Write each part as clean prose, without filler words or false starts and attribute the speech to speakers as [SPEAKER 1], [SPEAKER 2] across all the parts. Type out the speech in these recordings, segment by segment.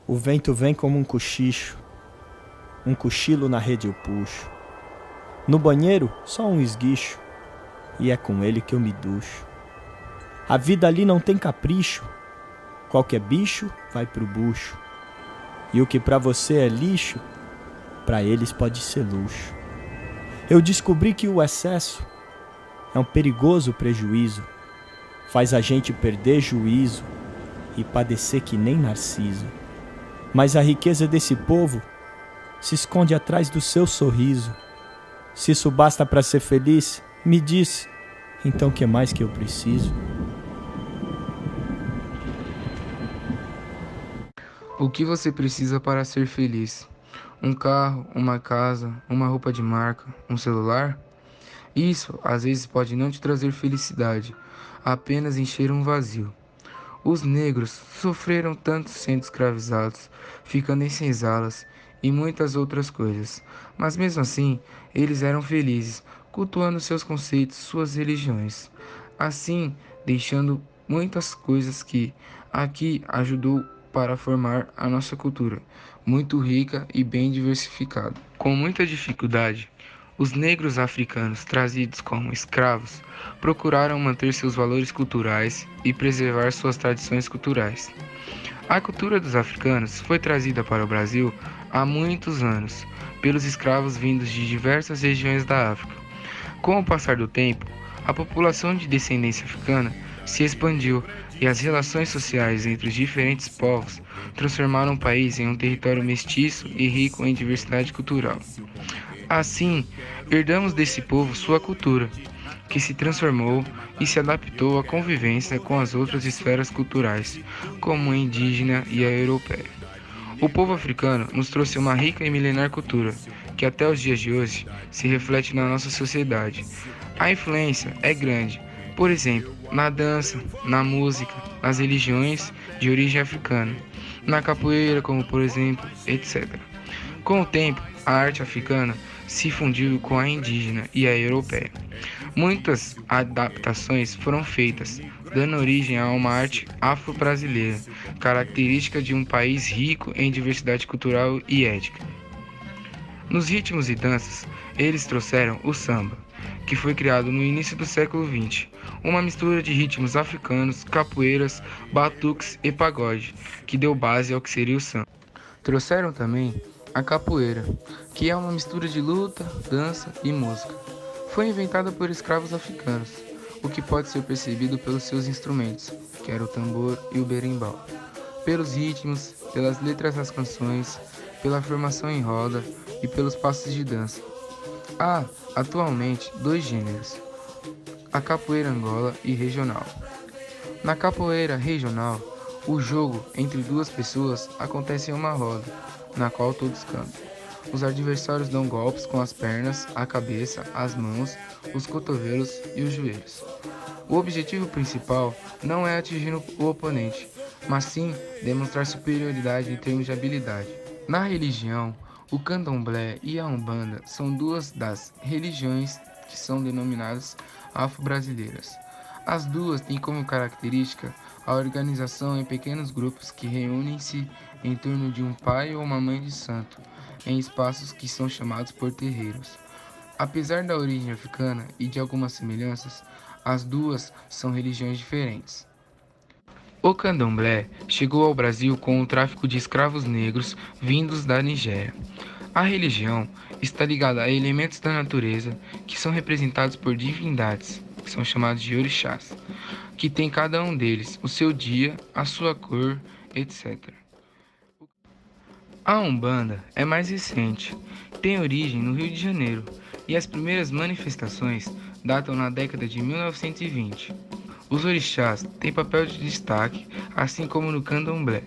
[SPEAKER 1] O vento vem como um cochicho, um cochilo na rede eu puxo. No banheiro, só um esguicho, e é com ele que eu me ducho. A vida ali não tem capricho, qualquer bicho vai pro bucho. E o que pra você é lixo, pra eles pode ser luxo. Eu descobri que o excesso é um perigoso prejuízo, faz a gente perder juízo e padecer que nem Narciso. Mas a riqueza desse povo se esconde atrás do seu sorriso. Se isso basta pra ser feliz, me diz, então que mais que eu preciso?
[SPEAKER 2] O que você precisa para ser feliz? Um carro, uma casa, uma roupa de marca, um celular? Isso às vezes pode não te trazer felicidade, apenas encher um vazio. Os negros sofreram tanto sendo escravizados, ficando em senzalas e muitas outras coisas, mas mesmo assim eles eram felizes, cultuando seus conceitos, suas religiões, assim deixando muitas coisas que aqui ajudou para formar a nossa cultura, muito rica e bem diversificada. Com muita dificuldade, os negros africanos, trazidos como escravos, procuraram manter seus valores culturais e preservar suas tradições culturais. A cultura dos africanos foi trazida para o Brasil há muitos anos pelos escravos vindos de diversas regiões da África. Com o passar do tempo, a população de descendência africana se expandiu e as relações sociais entre os diferentes povos transformaram o país em um território mestiço e rico em diversidade cultural. Assim, herdamos desse povo sua cultura, que se transformou e se adaptou à convivência com as outras esferas culturais, como a indígena e a europeia. O povo africano nos trouxe uma rica e milenar cultura, que até os dias de hoje se reflete na nossa sociedade. A influência é grande, por exemplo, na dança, na música, nas religiões de origem africana, na capoeira, como por exemplo, etc. Com o tempo, a arte africana se fundiu com a indígena e a europeia. Muitas adaptações foram feitas, dando origem a uma arte afro-brasileira, característica de um país rico em diversidade cultural e étnica. Nos ritmos e danças, eles trouxeram o samba, que foi criado no início do século XX, uma mistura de ritmos africanos, capoeiras, batuques e pagode, que deu base ao que seria o samba. Trouxeram também a capoeira, que é uma mistura de luta, dança e música. Foi inventada por escravos africanos, o que pode ser percebido pelos seus instrumentos, que era o tambor e o berimbau, pelos ritmos, pelas letras das canções, pela formação em roda e pelos passos de dança. Há, atualmente, dois gêneros, a capoeira Angola e regional. Na capoeira regional, o jogo entre duas pessoas acontece em uma roda, na qual todos cantam. Os adversários dão golpes com as pernas, a cabeça, as mãos, os cotovelos e os joelhos. O objetivo principal não é atingir o oponente, mas sim demonstrar superioridade em termos de habilidade. Na religião, o candomblé e a umbanda são duas das religiões que são denominadas afro-brasileiras. As duas têm como característica a organização em pequenos grupos que reúnem-se em torno de um pai ou uma mãe de santo, em espaços que são chamados por terreiros. Apesar da origem africana e de algumas semelhanças, as duas são religiões diferentes. O candomblé chegou ao Brasil com o tráfico de escravos negros vindos da Nigéria. A religião está ligada a elementos da natureza que são representados por divindades, que são chamados de orixás, que tem cada um deles o seu dia, a sua cor, etc. A Umbanda é mais recente, tem origem no Rio de Janeiro e as primeiras manifestações datam na década de 1920. Os orixás têm papel de destaque, assim como no candomblé,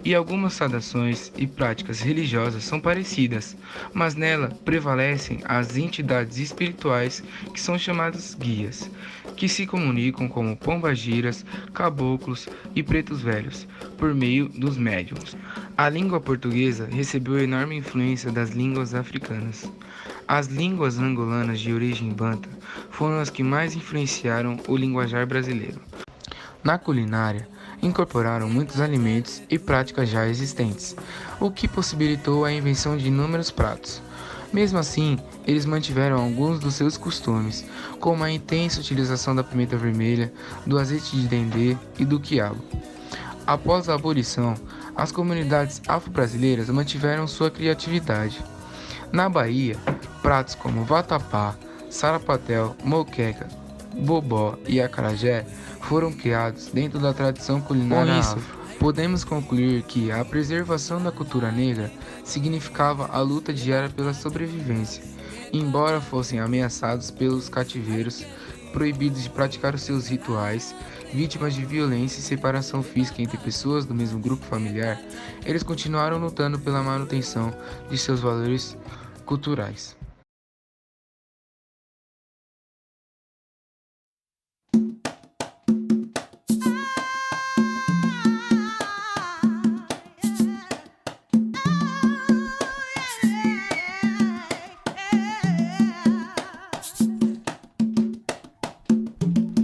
[SPEAKER 2] e algumas saudações e práticas religiosas são parecidas, mas nela prevalecem as entidades espirituais que são chamadas guias, que se comunicam como pombagiras, caboclos e pretos velhos, por meio dos médiuns. A língua portuguesa recebeu enorme influência das línguas africanas. As línguas angolanas de origem banta foram as que mais influenciaram o linguajar brasileiro. Na culinária, incorporaram muitos alimentos e práticas já existentes, o que possibilitou a invenção de inúmeros pratos. Mesmo assim, eles mantiveram alguns dos seus costumes, como a intensa utilização da pimenta vermelha, do azeite de dendê e do quiabo. Após a abolição, as comunidades afro-brasileiras mantiveram sua criatividade. Na Bahia, pratos como vatapá, sarapatel, moqueca, bobó e acarajé foram criados dentro da tradição culinária afro. Podemos concluir que a preservação da cultura negra significava a luta diária pela sobrevivência, embora fossem ameaçados pelos cativeiros, proibidos de praticar os seus rituais, vítimas de violência e separação física entre pessoas do mesmo grupo familiar, eles continuaram lutando pela manutenção de seus valores culturais.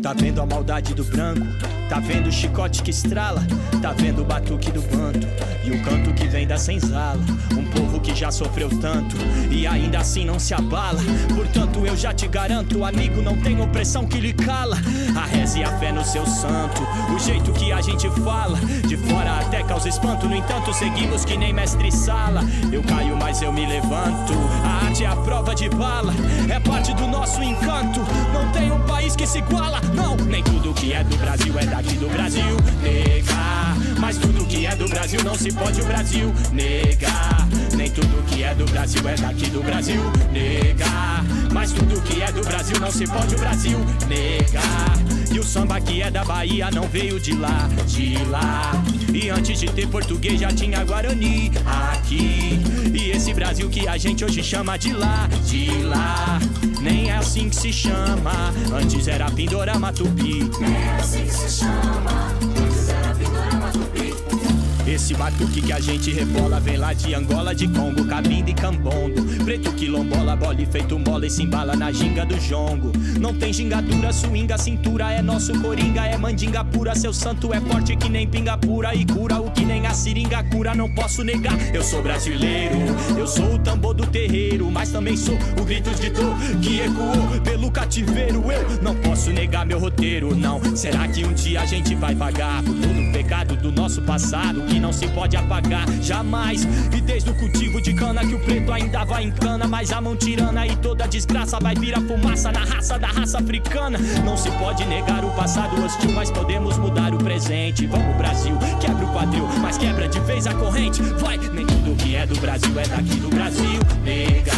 [SPEAKER 1] Tá vendo a maldade do branco? Tá vendo o chicote que estrala? Tá vendo o batuque do banto? E o canto que vem da senzala? Um povo que já sofreu tanto e ainda assim não se abala. Portanto eu já te garanto, amigo, não tem opressão que lhe cala. A reza e a fé no seu santo, o jeito que a gente fala, de fora até causa espanto. No entanto seguimos que nem mestre sala. Eu caio mas eu me levanto, a arte é a prova de bala, é parte do nosso encanto. Não tem um país que se iguala, não. Nem tudo que é do Brasil é daqui do Brasil, nega. Mas tudo que é do Brasil não se pode o Brasil negar. Nem tudo que é do Brasil é daqui do Brasil, nega. Mas tudo que é do Brasil não se pode o Brasil negar. E o samba que é da Bahia não veio de lá, de lá. E antes de ter português já tinha Guarani aqui. E esse Brasil que a gente hoje chama de lá, nem é assim que se chama. Antes era Pindorama Tupi. Nem é assim que se chama. Antes era Pindorama Tupi. Esse batuque que a gente rebola vem lá de Angola, de Congo, Cabinda e Cambondo. Preto quilombola, bola e feito mola e se embala na ginga do jongo. Não tem gingadura, swinga, cintura é nosso coringa, é mandinga pura. Seu santo é forte que nem pinga pura e cura o que nem a seringa cura. Não posso negar, eu sou brasileiro, eu sou o tambor do terreiro, mas também sou o grito de dor que ecoou pelo cativeiro. Eu não posso negar meu roteiro, não. Será que um dia a gente vai pagar por todo o pecado do nosso passado que não se pode apagar jamais? E desde o cultivo de cana que o preto ainda vai em cana, mas a mão tirana e toda desgraça vai virar fumaça na raça da raça africana. Não se pode negar o passado hostil, mas podemos mudar o presente. Vamos Brasil, quebra o quadril, mas quebra de vez a corrente. Vai, nem tudo que é do Brasil é daqui do Brasil, nega.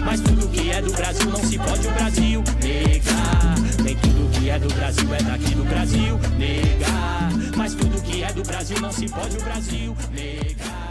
[SPEAKER 1] Mas tudo que é do Brasil não se pode o Brasil negar. Nem tudo que é do Brasil é daqui do Brasil, nega. Mas tudo que é do Brasil não se pode o Brasil negar.